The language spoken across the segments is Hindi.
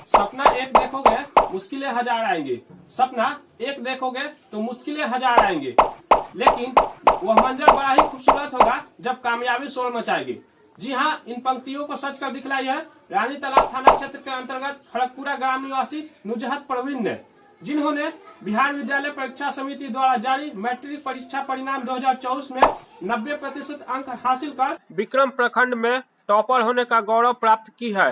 सपना एक देखोगे मुश्किलें हजार आएंगी, सपना एक देखोगे तो मुश्किलें हजार आएंगी, लेकिन वह मंजर बड़ा ही खूबसूरत होगा जब कामयाबी शोर मचाएगी। जी हाँ, इन पंक्तियों को सच कर दिखलाई है रानी तालाब थाना क्षेत्र के अंतर्गत खड़गपुरा ग्राम निवासी नुजहत परवीन ने, जिन्होंने बिहार विद्यालय परीक्षा समिति द्वारा जारी मैट्रिक परीक्षा परिणाम 2024 में 90% अंक हासिल कर विक्रम प्रखंड में टॉपर होने का गौरव प्राप्त की है।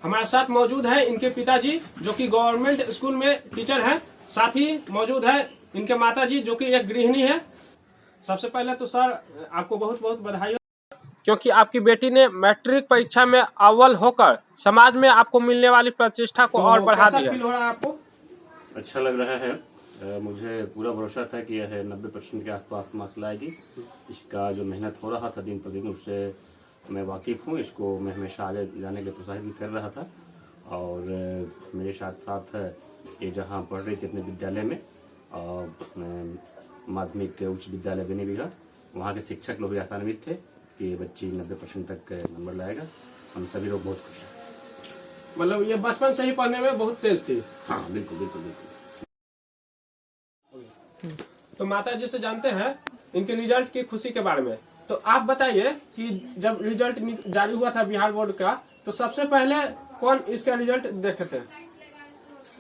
हमारे साथ मौजूद है इनके पिताजी जो कि गवर्नमेंट स्कूल में टीचर हैं, साथ ही मौजूद है इनके माताजी जो कि एक गृहिणी है। सबसे पहले तो सर आपको बहुत बहुत बधाई हो, क्योंकि आपकी बेटी ने मैट्रिक परीक्षा में अव्वल होकर समाज में आपको मिलने वाली प्रतिष्ठा को और बढ़ा दिया। फील हो रहा है आपको? अच्छा लग रहा है। मुझे पूरा भरोसा था कि यह 90% के आसपास मार्क्स लाएगी। इसका जो मेहनत हो रहा था दिन प्रतिदिन उससे मैं वाकिफ हूँ। इसको मैं हमेशा आगे जाने के लिए प्रोत्साहित भी कर रहा था और मेरे साथ साथ ये जहाँ पढ़ रही थी अपने विद्यालय में माध्यमिक उच्च विद्यालय बेनी बिहार, वहाँ के शिक्षक लोग भी आशान्वित थे कि बच्ची 90% तक नंबर लाएगा। हम सभी लोग बहुत खुश हैं। मतलब ये बचपन से ही पढ़ने में बहुत तेज थी? हाँ बिल्कुल बिल्कुल बिल्कुल। तो माता जी से जानते हैं इनके रिजल्ट की खुशी के बारे में। तो आप बताइए कि जब रिजल्ट जारी हुआ था बिहार बोर्ड का, तो सबसे पहले कौन इसका रिजल्ट देखे थे?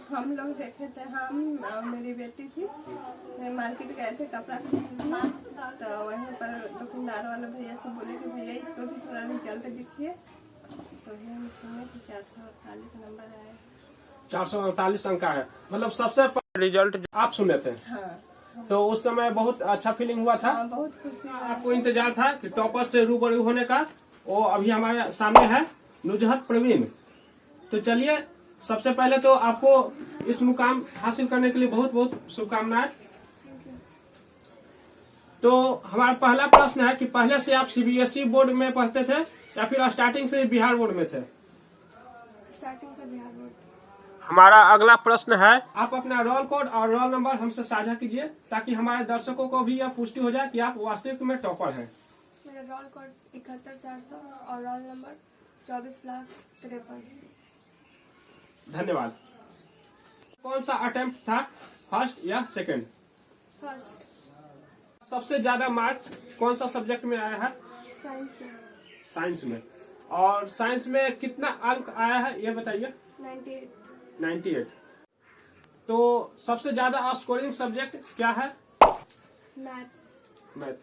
हम लोग देखे थे। हम और मेरी बेटी थी, मार्केट गए थे कपड़ा खरीदने, तो वहीं पर दुकानदार वाले भैया से बोले कि भैया इसको भी थोड़ा रिजल्ट दिखिए, तो हम सुने कि 448 नंबर आया। 448 अंक है, मतलब सबसे पहले रिजल्ट आप सुने थे? हाँ। तो उस समय बहुत अच्छा फीलिंग हुआ था? हाँ, बहुत खुशी। आपको इंतजार था कि टॉपर से रूबरू होने का? वो अभी हमारे सामने है नुजहत प्रवीण। तो चलिए, सबसे पहले तो आपको इस मुकाम हासिल करने के लिए बहुत बहुत शुभकामनाएं। तो हमारा पहला प्रश्न है कि पहले से आप सीबीएसई बोर्ड में पढ़ते थे या फिर स्टार्टिंग से बिहार बोर्ड में थे? स्टार्टिंग से बिहार बोर्ड। हमारा अगला प्रश्न है, आप अपना रोल कोड और रोल नंबर हमसे साझा कीजिए ताकि हमारे दर्शकों को भी यह पुष्टि हो जाए कि आप वास्तविक में टॉपर हैं। मेरा रोल कोड 71400 और रोल नंबर 24,53,। धन्यवाद। कौन सा अटेम्प्ट था, फर्स्ट या सेकंड? फर्स्ट। सबसे ज्यादा मार्क्स कौन सा सब्जेक्ट में आया है? साइंस में। साइंस में। और साइंस में कितना अंक आया है ये बताइए? 98। तो सबसे ज्यादा स्कोरिंग सब्जेक्ट क्या है? मैथ्स। मैथ।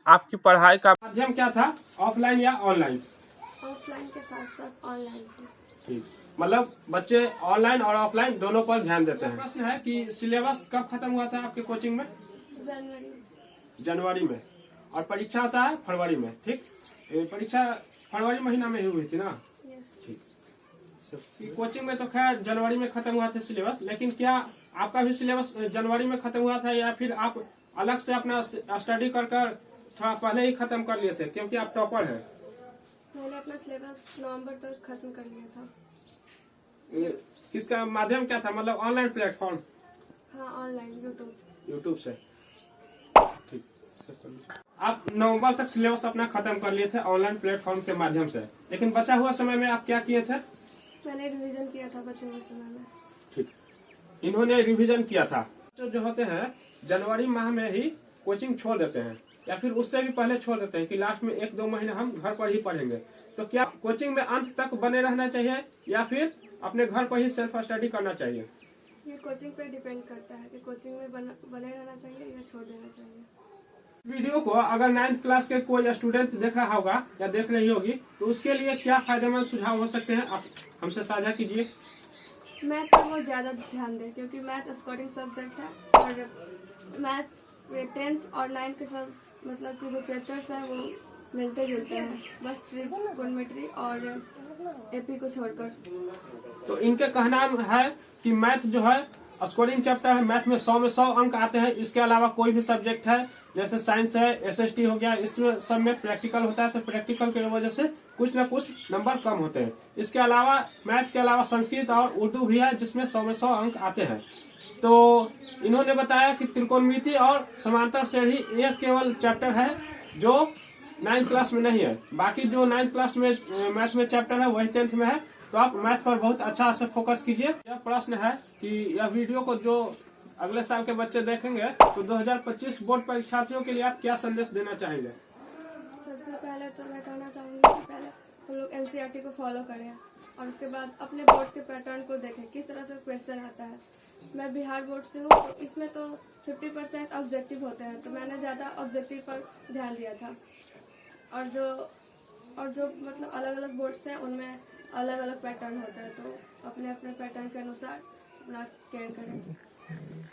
आपकी पढ़ाई का माध्यम क्या था, ऑफलाइन या ऑनलाइन? ऑफलाइन के साथ साथ ऑनलाइन। ठीक, मतलब बच्चे ऑनलाइन और ऑफलाइन दोनों पर ध्यान देते हैं। प्रश्न है कि सिलेबस कब खत्म हुआ था आपके कोचिंग में? जनवरी में। और परीक्षा होता है फरवरी में, ठीक? परीक्षा फरवरी महीना में ही हुई थी ना? ठीक। कोचिंग में तो खैर जनवरी में खत्म हुआ था सिलेबस, लेकिन क्या आपका भी सिलेबस जनवरी में खत्म हुआ था या फिर आप अलग से अपना स्टडी कर थोड़ा पहले ही खत्म कर लिए थे क्योंकि आप टॉपर हैं? मैंने अपना सिलेबस नवंबर तक खत्म कर लिया था। किसका माध्यम क्या था, मतलब ऑनलाइन प्लेटफॉर्म? हाँ, ऑनलाइन यूट्यूब से। ठीक, आप नवंबर तक सिलेबस अपना खत्म कर लिए थे ऑनलाइन प्लेटफॉर्म के माध्यम से, लेकिन बचा हुआ समय में आप क्या किए थे? मैंने रिवीजन किया था बचे हुए समय में। ठीक, इन्होंने रिवीजन किया था। जो होते हैं जनवरी माह में ही कोचिंग छोड़ देते हैं या फिर उससे भी पहले छोड़ देते हैं कि लास्ट में 1-2 महीने हम घर पर ही पढ़ेंगे, तो क्या कोचिंग में अंत तक बने रहना चाहिए या फिर अपने घर पर ही सेल्फ स्टडी करना चाहिए? ये कोचिंग पे डिपेंड करता है कि कोचिंग में बने रहना चाहिए या छोड़ देना चाहिए। वीडियो को अगर 9th क्लास के कोई स्टूडेंट देख रहा होगा या देख रही होगी तो उसके लिए क्या फायदेमंद सुझाव हो सकते हैं, आप हमसे साझा कीजिए। मैथ पर वो ज्यादा ध्यान दे क्योंकि मैथ स्कोरिंग सब्जेक्ट है और मैथ 10th और 9th के सब मतलब कि जो चैप्टर्स है वो मिलते जुलते हैं, बस ट्रिग्नोमेट्री और एपी को छोड़कर। तो इनके कहना है कि मैथ जो है स्कोरिंग चैप्टर है, मैथ में 100 में 100 अंक आते हैं। इसके अलावा कोई भी सब्जेक्ट है जैसे साइंस है, एसएसटी हो गया, इसमें सब में प्रैक्टिकल होता है, तो प्रैक्टिकल की वजह से कुछ न कुछ नंबर कम होते हैं। इसके अलावा मैथ के अलावा संस्कृत और उर्दू भी है जिसमें 100 में 100 अंक आते हैं। तो इन्होंने बताया कि त्रिकोणमिति और समांतर श्रेणी ये केवल चैप्टर है जो 9th क्लास में नहीं है, बाकी जो 9th क्लास में मैथ में चैप्टर है वही 10th में है। तो आप मैथ पर बहुत अच्छा से फोकस कीजिए। यह प्रश्न है कि यह वीडियो को जो अगले साल के बच्चे देखेंगे तो 2025 बोर्ड परीक्षार्थियों के लिए आप क्या संदेश देना चाहेंगे? सबसे पहले तो मैं कहना चाहूँगी कि पहले हम लोग NCERT को फॉलो करें और उसके बाद अपने बोर्ड के पैटर्न को देखें किस तरह से क्वेश्चन आता है। मैं बिहार बोर्ड से हूँ तो इसमें तो 50% ऑब्जेक्टिव होते हैं, तो मैंने ज़्यादा ऑब्जेक्टिव पर ध्यान दिया था। और जो मतलब अलग अलग बोर्ड्स हैं उनमें अलग अलग पैटर्न होते हैं, तो अपने अपने पैटर्न के अनुसार अपना केयर करें।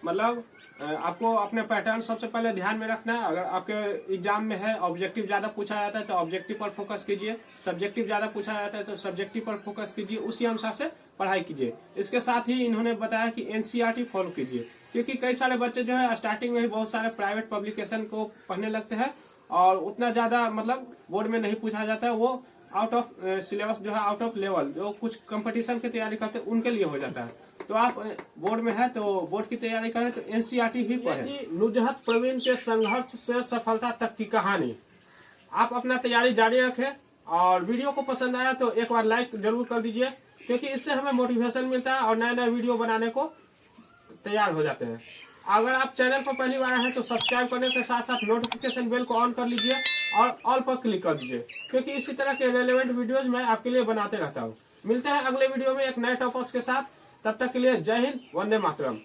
मतलब आपको अपने पैटर्न सबसे पहले ध्यान में रखना है। अगर आपके एग्जाम में है ऑब्जेक्टिव ज्यादा पूछा जाता है तो ऑब्जेक्टिव पर फोकस कीजिए, सब्जेक्टिव ज्यादा पूछा जाता है तो सब्जेक्टिव पर फोकस कीजिए, उसी अनुसार से पढ़ाई कीजिए। इसके साथ ही इन्होंने बताया कि NCERT फॉलो कीजिए, क्योंकि कई सारे बच्चे जो है स्टार्टिंग में ही बहुत सारे प्राइवेट पब्लिकेशन को पढ़ने लगते हैं और उतना ज्यादा मतलब बोर्ड में नहीं पूछा जाता है, वो आउट ऑफ सिलेबस जो है आउट ऑफ लेवल जो कुछ कंपटीशन की तैयारी करते हैं उनके लिए हो जाता है। तो आप बोर्ड में है तो बोर्ड की तैयारी करें तो NCERT ही पढ़ें। नुजहत प्रवीण के संघर्ष से सफलता तक की कहानी। आप अपना तैयारी जारी रखें और वीडियो को पसंद आया तो एक बार लाइक जरूर कर दीजिए, क्योंकि इससे हमें मोटिवेशन मिलता है और नए नए वीडियो बनाने को तैयार हो जाते हैं। अगर आप चैनल पर पहली बार हैं तो सब्सक्राइब करने के साथ साथ नोटिफिकेशन बेल को ऑन कर लीजिए और ऑल पर क्लिक कर दीजिए, क्योंकि इसी तरह के रेलेवेंट वीडियोज मैं आपके लिए बनाते रहता हूँ। मिलते हैं अगले वीडियो में एक नए टॉपिक्स के साथ, तब तक के लिए जय हिंद, वंदे मातरम।